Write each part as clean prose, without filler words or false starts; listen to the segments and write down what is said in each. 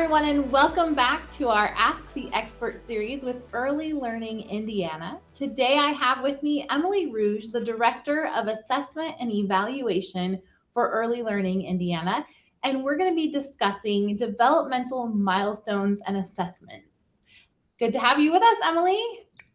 everyone, and welcome back to our Ask the Expert series with Early Learning Indiana. Today I have with me Emily Rouge, the Director of Assessment and Evaluation for Early Learning Indiana, and we're going to be discussing developmental milestones and assessments. Good to have you with us, Emily.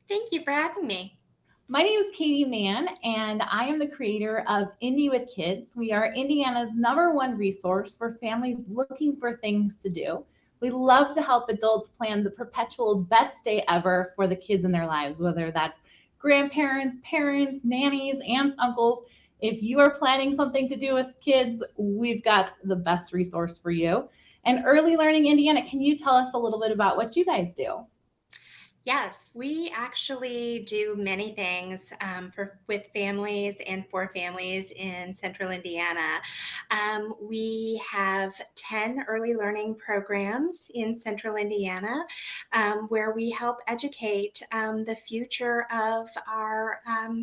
Thank you for having me. My name is Katie Mann, and I am the creator of Indy with Kids. We are Indiana's #1 resource for families looking for things to do. We love to help adults plan the perpetual best day ever for the kids in their lives, whether that's grandparents, parents, nannies, aunts, uncles. If you are planning something to do with kids, we've got the best resource for you. And Early Learning Indiana, can you tell us a little bit about what you guys do? Yes, we actually do many things with families and for families in Central Indiana. We have 10 early learning programs in Central Indiana where we help educate the future of our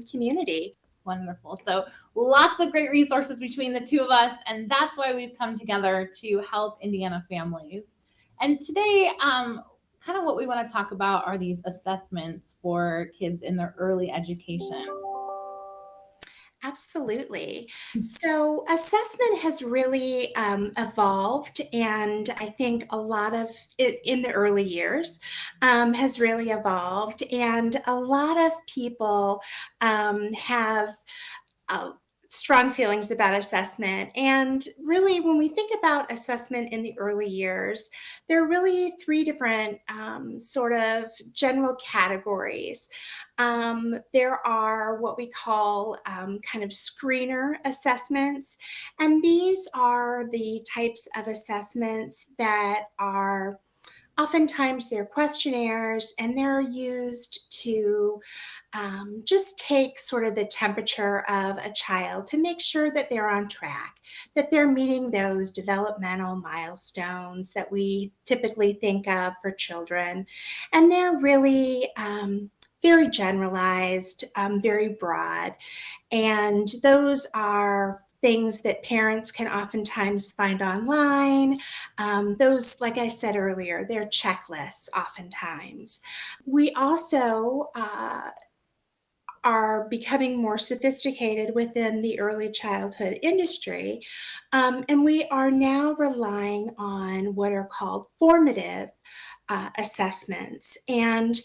community. Wonderful. So lots of great resources between the two of us, and that's why we've come together to help Indiana families. And today, kind of what we want to talk about are these assessments for kids in their early education. Absolutely. So, assessment has really evolved, and I think a lot of it in the early years has really evolved, and a lot of people have uh, strong feelings about assessment. And really, when we think about assessment in the early years, there are really three different sort of general categories. There are what we call kind of screener assessments, and these are the types of assessments that are oftentimes they're questionnaires and they're used to just take sort of the temperature of a child to make sure that they're on track, that they're meeting those developmental milestones that we typically think of for children. And they're really very generalized, very broad. And those are things that parents can oftentimes find online. Those, like I said earlier, they're checklists oftentimes. We also are becoming more sophisticated within the early childhood industry. And we are now relying on what are called formative assessments. And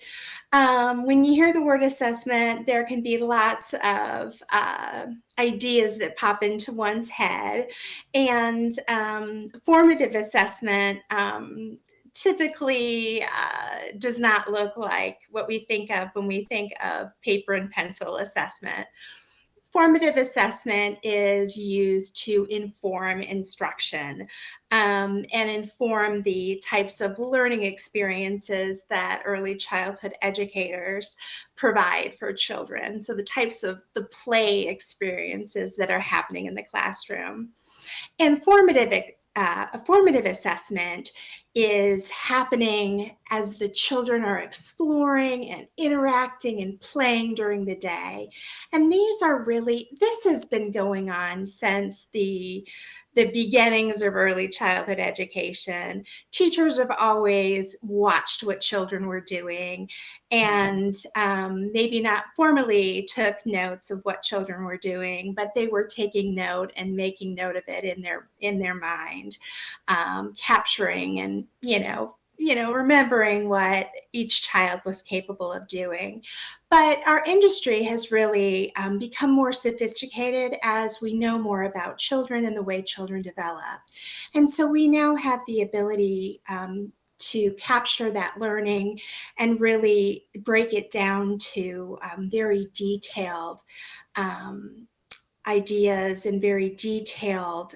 when you hear the word assessment, there can be lots of ideas that pop into one's head. And formative assessment typically does not look like what we think of when we think of paper and pencil assessment. Formative assessment is used to inform instruction and inform the types of learning experiences that early childhood educators provide for children. So the types of the play experiences that are happening in the classroom. And a formative assessment is happening as the children are exploring and interacting and playing during the day. And this has been going on since the beginnings of early childhood education. Teachers have always watched what children were doing and maybe not formally took notes of what children were doing, but they were taking note and making note of it in their mind, capturing and remembering what each child was capable of doing. But our industry has really become more sophisticated as we know more about children and the way children develop. And so we now have the ability to capture that learning and really break it down to very detailed ideas and very detailed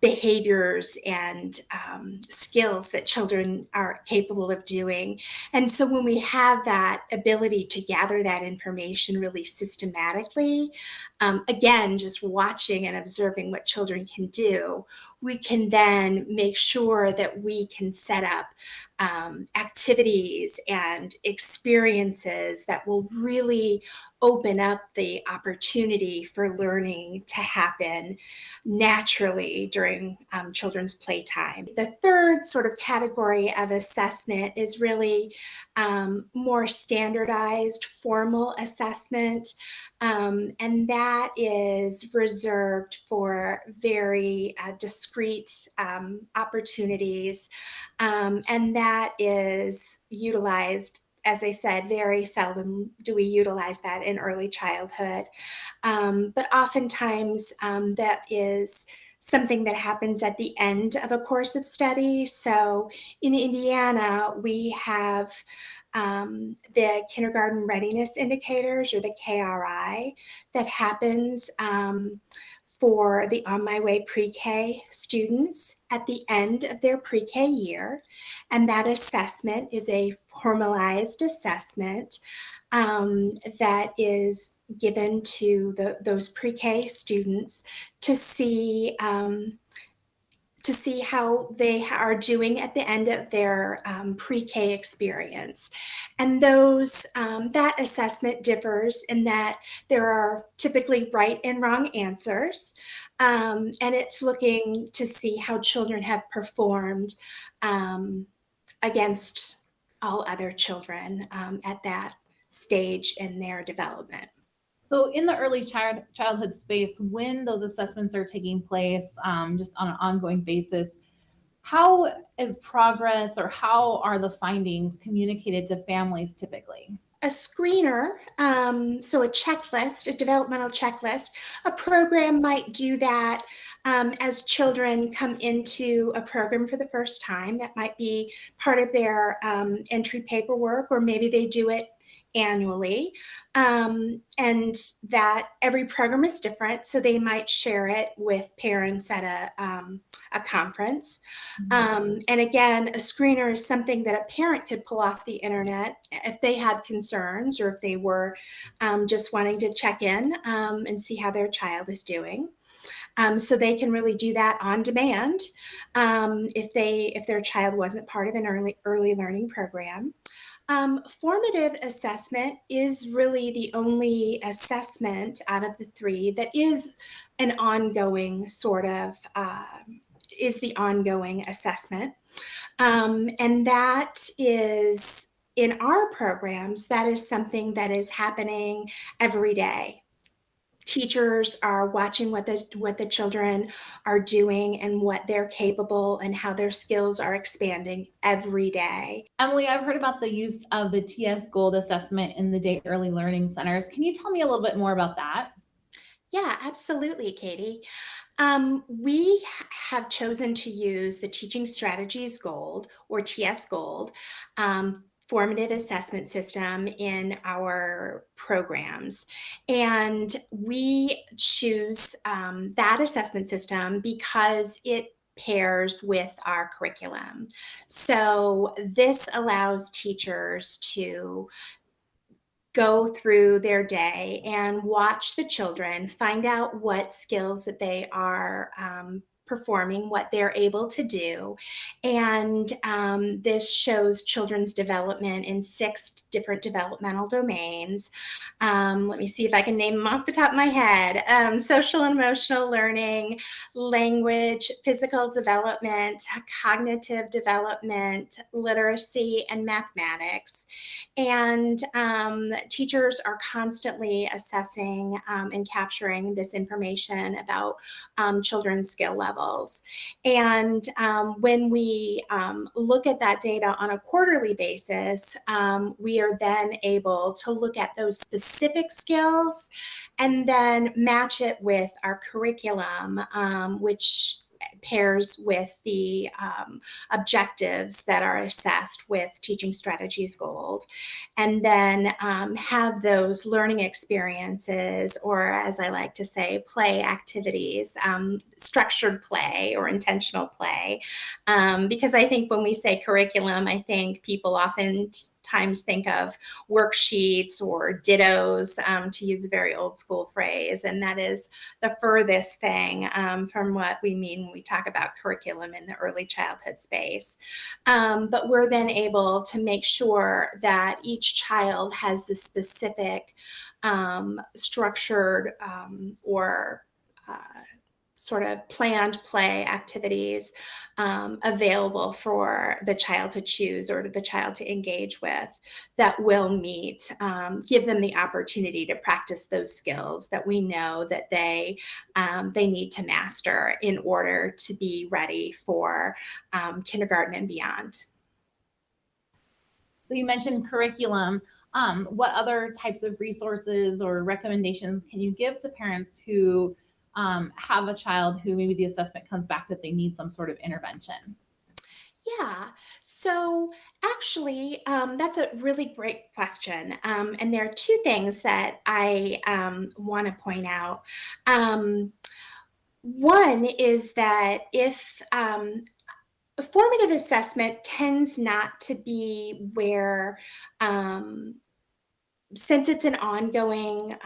behaviors and skills that children are capable of doing. And so when we have that ability to gather that information really systematically, again, just watching and observing what children can do, we can then make sure that we can set up activities and experiences that will really open up the opportunity for learning to happen naturally during children's playtime. The third sort of category of assessment is really more standardized formal assessment. And that is reserved for very discrete opportunities. And that is utilized, as I said, very seldom do we utilize that in early childhood. But oftentimes that is something that happens at the end of a course of study. So in Indiana, we have the kindergarten readiness indicators, or the KRI, that happens for the On My Way pre-K students at the end of their pre-K year. And that assessment is a formalized assessment that is given to those pre-K students to see how they are doing at the end of their pre-K experience. And that assessment differs in that there are typically right and wrong answers. And it's looking to see how children have performed against all other children at that stage in their development. So in the early childhood space, when those assessments are taking place, just on an ongoing basis, how is progress, or how are the findings communicated to families typically? A screener, so a checklist, a developmental checklist, a program might do that as children come into a program for the first time. That might be part of their entry paperwork, or maybe they do it annually. And that every program is different, so they might share it with parents at a conference. And again, a screener is something that a parent could pull off the internet if they had concerns, or if they were just wanting to check in and see how their child is doing. So they can really do that on demand if their child wasn't part of an early learning program. Formative assessment is really the only assessment out of the three that is an ongoing is the ongoing assessment. And that is, in our programs, that is something that is happening every day. Teachers are watching what the children are doing and what they're capable and how their skills are expanding every day. Emily, I've heard about the use of the TS Gold assessment in the day early learning centers. Can you tell me a little bit more about that? Yeah, absolutely, Katie. We have chosen to use the Teaching Strategies Gold, or TS Gold, formative assessment system in our programs. And we choose that assessment system because it pairs with our curriculum. So this allows teachers to go through their day and watch the children, find out what skills that they are performing, what they're able to do. And this shows children's development in 6 different developmental domains. Let me see if I can name them off the top of my head. Social and emotional learning, language, physical development, cognitive development, literacy, and mathematics. And teachers are constantly assessing and capturing this information about children's skill levels. And when we look at that data on a quarterly basis, we are then able to look at those specific skills and then match it with our curriculum, which pairs with the objectives that are assessed with Teaching Strategies Gold, and then have those learning experiences, or as I like to say, play activities, structured play or intentional play. Because I think when we say curriculum, I think people often times think of worksheets or dittos, to use a very old school phrase. And that is the furthest thing from what we mean when we talk about curriculum in the early childhood space. But we're then able to make sure that each child has the specific structured or sort of planned play activities available for the child to choose or the child to engage with that will meet, give them the opportunity to practice those skills that we know that they need to master in order to be ready for kindergarten and beyond. So you mentioned curriculum. What other types of resources or recommendations can you give to parents who have a child who maybe the assessment comes back that they need some sort of intervention? Yeah, so actually, that's a really great question. And there are two things that I want to point out. One is that if formative assessment tends not to be where, since it's an ongoing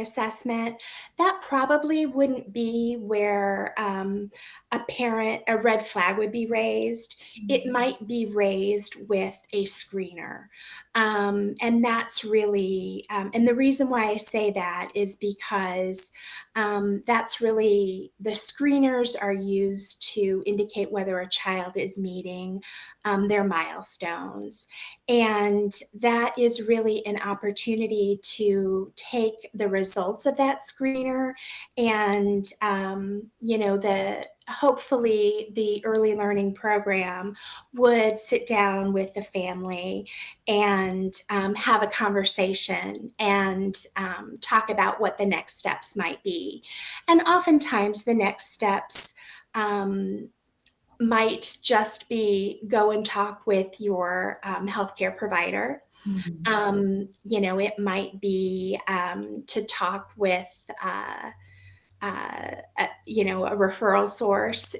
assessment, that probably wouldn't be where a red flag would be raised. It might be raised with a screener. And that's really, and the reason why I say that is because that's really, the screeners are used to indicate whether a child is meeting their milestones. And that is really an opportunity to take the results of that screener and, hopefully the early learning program would sit down with the family and have a conversation and talk about what the next steps might be. And oftentimes the next steps might just be go and talk with your healthcare provider. Mhm. It might be to talk with a referral source.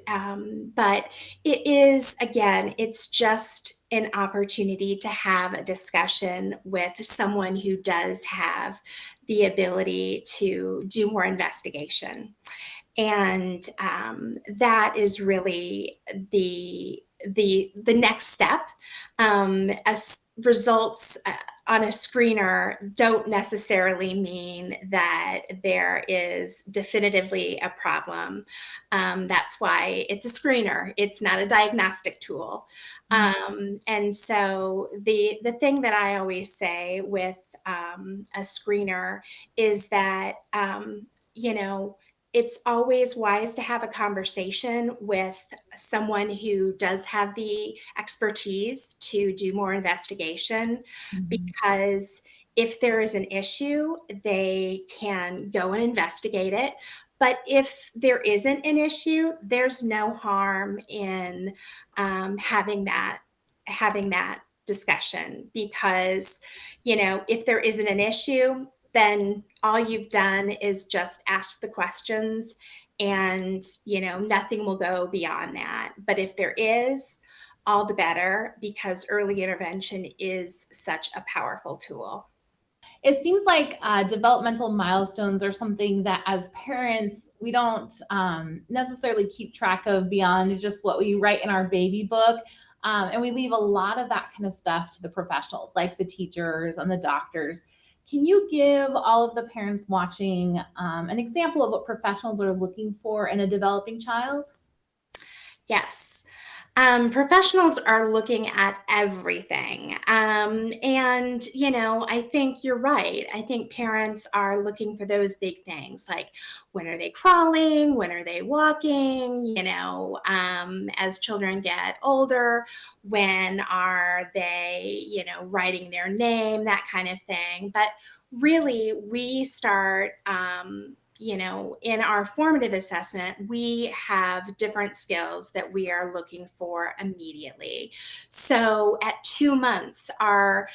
But it is, again, it's just an opportunity to have a discussion with someone who does have the ability to do more investigation. And that is really the next step. As results on a screener don't necessarily mean that there is definitively a problem. That's why it's a screener. It's not a diagnostic tool. And so the thing that I always say with a screener is that, it's always wise to have a conversation with someone who does have the expertise to do more investigation, because if there is an issue, they can go and investigate it. But if there isn't an issue, there's no harm in having that discussion, because if there isn't an issue, then all you've done is just ask the questions, and nothing will go beyond that. But if there is, all the better, because early intervention is such a powerful tool. It seems like developmental milestones are something that as parents, we don't necessarily keep track of beyond just what we write in our baby book. And we leave a lot of that kind of stuff to the professionals, like the teachers and the doctors. Can you give all of the parents watching an example of what professionals are looking for in a developing child? Yes. Professionals are looking at everything. And, I think you're right. I think parents are looking for those big things, like when are they crawling? When are they walking? As children get older, when are they, writing their name, that kind of thing. But really, we start, in our formative assessment, we have different skills that we are looking for immediately. So at 2 months, are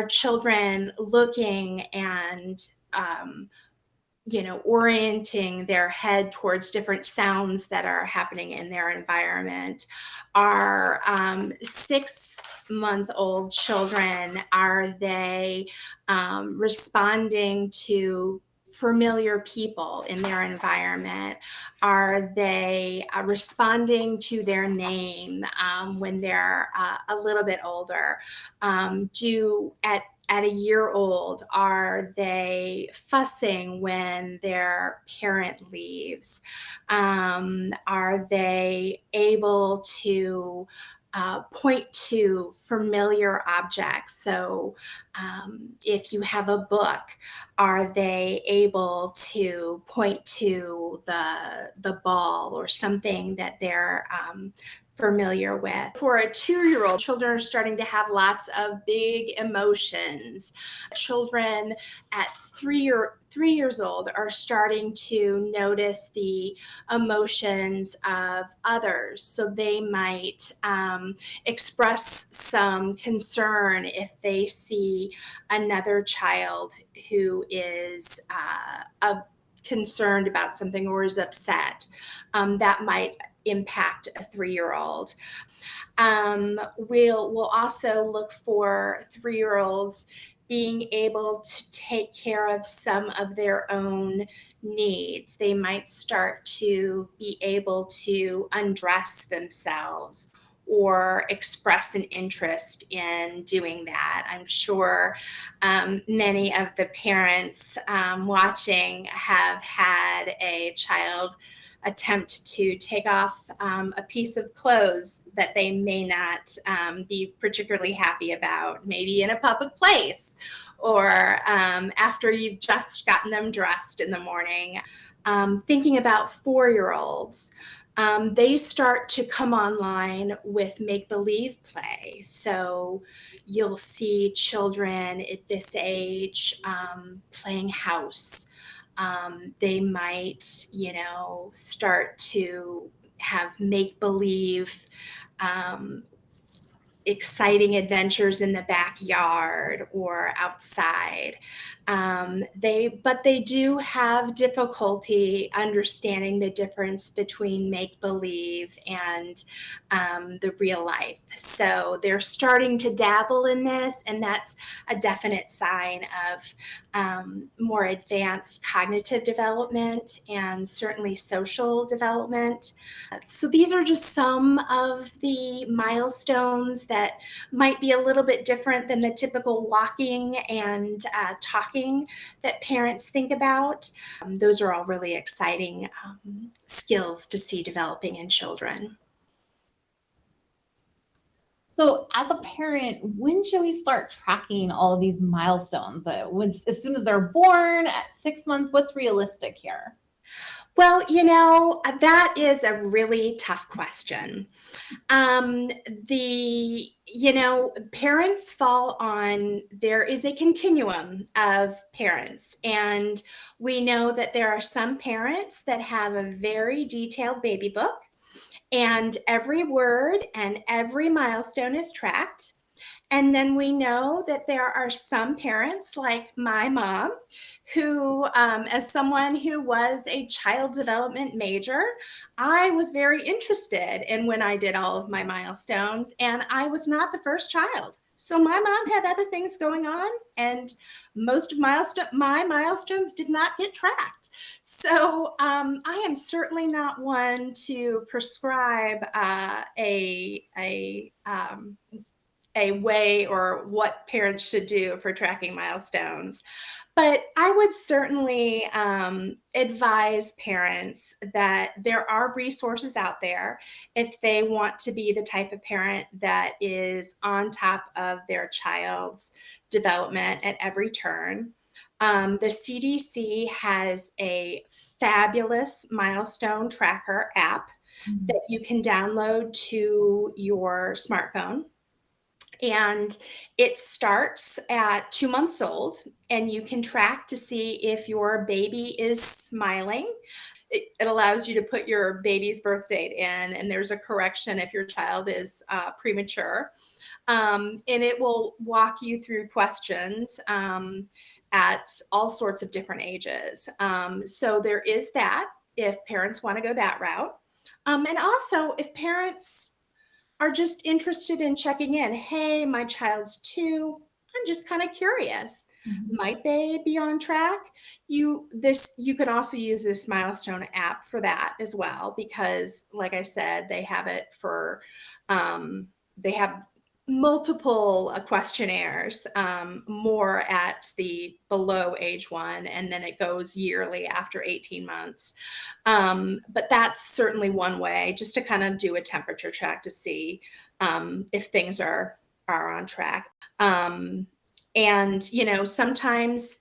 children looking and orienting their head towards different sounds that are happening in their environment. Our 6-month-old children, are they responding to familiar people in their environment? Are they responding to their name when they're a little bit older? At a year old, are they fussing when their parent leaves? Are they able to point to familiar objects? So if you have a book, are they able to point to the ball or something that they're familiar with? For a 2-year-old, children are starting to have lots of big emotions. Children at 3 years old are starting to notice the emotions of others. So they might express some concern if they see another child who is concerned about something or is upset. That might impact a 3-year-old. We'll also look for 3-year-olds being able to take care of some of their own needs. They might start to be able to undress themselves or express an interest in doing that. I'm sure many of the parents watching have had a child attempt to take off a piece of clothes that they may not be particularly happy about, maybe in a public place or after you've just gotten them dressed in the morning. Thinking about 4-year-olds, they start to come online with make-believe play. So you'll see children at this age playing house. They might, start to have make-believe exciting adventures in the backyard or outside. But they do have difficulty understanding the difference between make-believe and the real life. So they're starting to dabble in this, and that's a definite sign of more advanced cognitive development and certainly social development. So these are just some of the milestones that might be a little bit different than the typical walking and talking that parents think about. Those are all really exciting skills to see developing in children. So, as a parent, when should we start tracking all of these milestones? As soon as they're born, at 6 months, what's realistic here? Well, that is a really tough question. Parents fall on, there is a continuum of parents. And we know that there are some parents that have a very detailed baby book, and every word and every milestone is tracked. And then we know that there are some parents, like my mom, who, as someone who was a child development major, I was very interested in when I did all of my milestones, and I was not the first child. So my mom had other things going on, and most of my milestones did not get tracked. So I am certainly not one to prescribe a way or what parents should do for tracking milestones. But I would certainly advise parents that there are resources out there if they want to be the type of parent that is on top of their child's development at every turn. The CDC has a fabulous milestone tracker app that you can download to your smartphone. And it starts at 2 months old, and you can track to see if your baby is smiling. It allows you to put your baby's birth date in, and there's a correction if your child is premature. And it will walk you through questions at all sorts of different ages. So there is that if parents want to go that route. And also, if parents are just interested in checking in, hey, my child's 2, I'm just kind of curious. Mhm. Might they be on track? You can also use this milestone app for that as well, because like I said, they have it for they have multiple questionnaires, more at the below age 1, and then it goes yearly after 18 months. But that's certainly one way, just to kind of do a temperature check to see if things are on track. And sometimes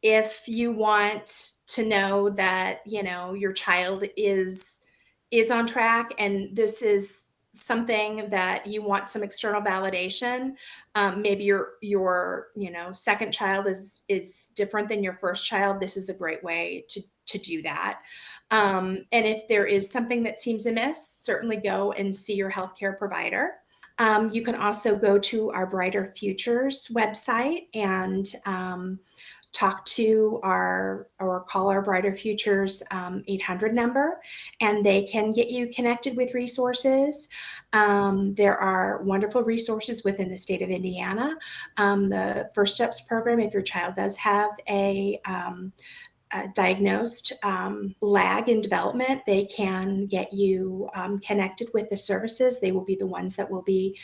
if you want to know that your child is on track, and this is something that you want some external validation, maybe your second child is different than your first child, this is a great way to do that. And if there is something that seems amiss, certainly go and see your healthcare provider. You can also go to our Brighter Futures website and talk to or call our Brighter Futures 800 number, and they can get you connected with resources. There are wonderful resources within the state of Indiana. The First Steps program, if your child does have a diagnosed lag in development, they can get you connected with the services. They will be the ones that will be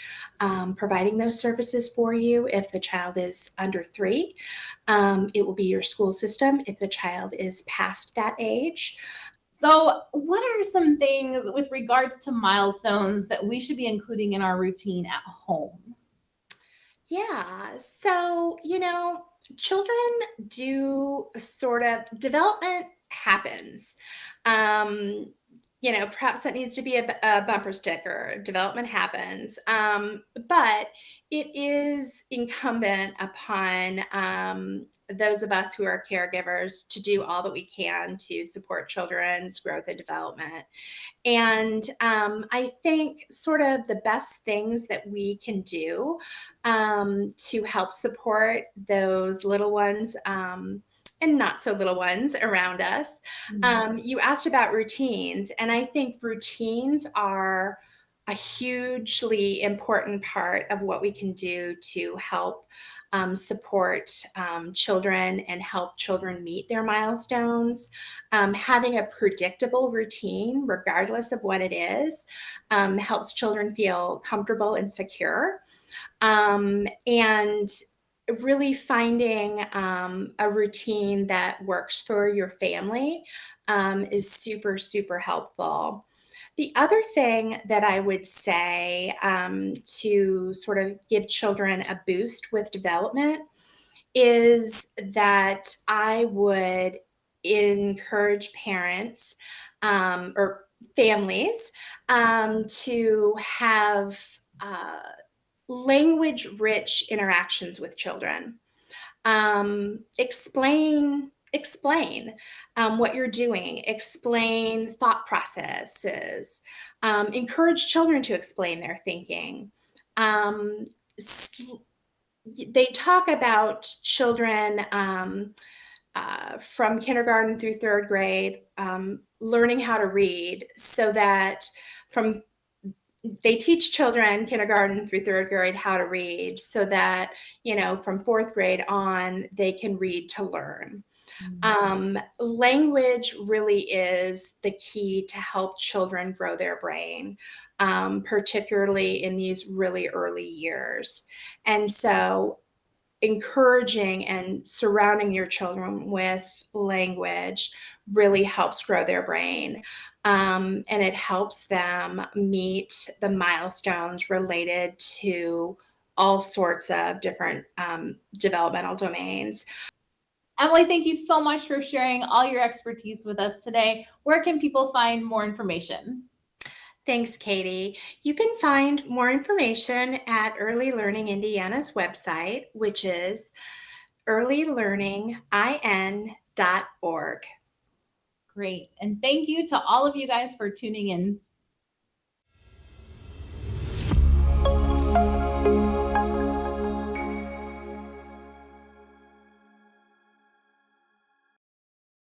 providing those services for you. If the child is under 3, it will be your school system if the child is past that age. So, what are some things with regards to milestones that we should be including in our routine at home? Yeah. So, children do sort of development happens. Perhaps that needs to be a bumper sticker. Development happens. But it is incumbent upon those of us who are caregivers to do all that we can to support children's growth and development. And I think sort of the best things that we can do to help support those little ones and not so little ones around us. You asked about routines, and I think routines are a hugely important part of what we can do to help support children and help children meet their milestones. Having a predictable routine, regardless of what it is, helps children feel comfortable and secure. And really finding a routine that works for your family is super, super helpful. The other thing that I would say to sort of give children a boost with development is that I would encourage parents or families to have language-rich interactions with children. Explain what you're doing, explain thought processes, encourage children to explain their thinking. They talk about children from kindergarten through 3rd grade learning how to read, so that they teach children kindergarten through 3rd grade how to read, so that from 4th grade on they can read to learn. Language really is the key to help children grow their brain, particularly in these really early years. And so encouraging and surrounding your children with language really helps grow their brain. And it helps them meet the milestones related to all sorts of different developmental domains. Emily, thank you so much for sharing all your expertise with us today. Where can people find more information? Thanks, Katie. You can find more information at Early Learning Indiana's website, which is earlylearningin.org. Great. And thank you to all of you guys for tuning in.